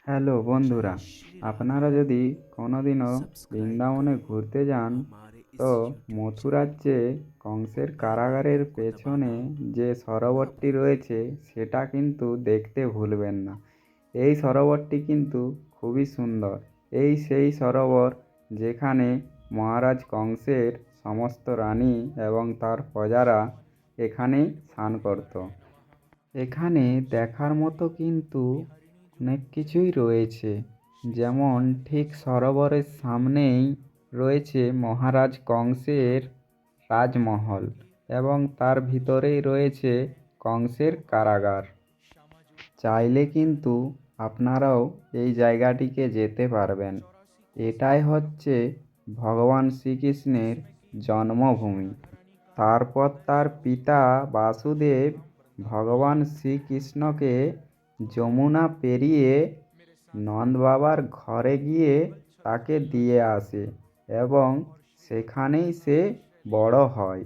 Hello বন্ধুরা, আপনারা যদি কোনোদিনও বৃন্দাবনে ঘুরতে যান, তো মথুরার যে কংসের কারাগারের পেছনে যে সরোবরটি রয়েছে সেটা কিন্তু দেখতে ভুলবেন না। এই সরোবরটি কিন্তু খুবই সুন্দর। এই সেই সরোবর যেখানে মহারাজ কংসের সমস্ত রানী এবং তার প্রজারা এখানে স্নান করত। এখানে দেখার মতো কিন্তু অনেক কিছুই রয়েছে, যেমন ঠিক সরোবরের সামনেই রয়েছে মহারাজ কংসের রাজমহল এবং তার ভিতরেই রয়েছে কংসের কারাগার। চাইলে কিন্তু আপনারাও এই জায়গাটিকে যেতে পারবেন। এটাই হচ্ছে ভগবান শ্রীকৃষ্ণের জন্মভূমি। তারপর তার পিতা বাসুদেব ভগবান শ্রীকৃষ্ণকে যমুনা পেরিয়ে নন্দ বাবার ঘরে গিয়ে তাকে দিয়ে আসে এবং সেখানেই সে বড় হয়।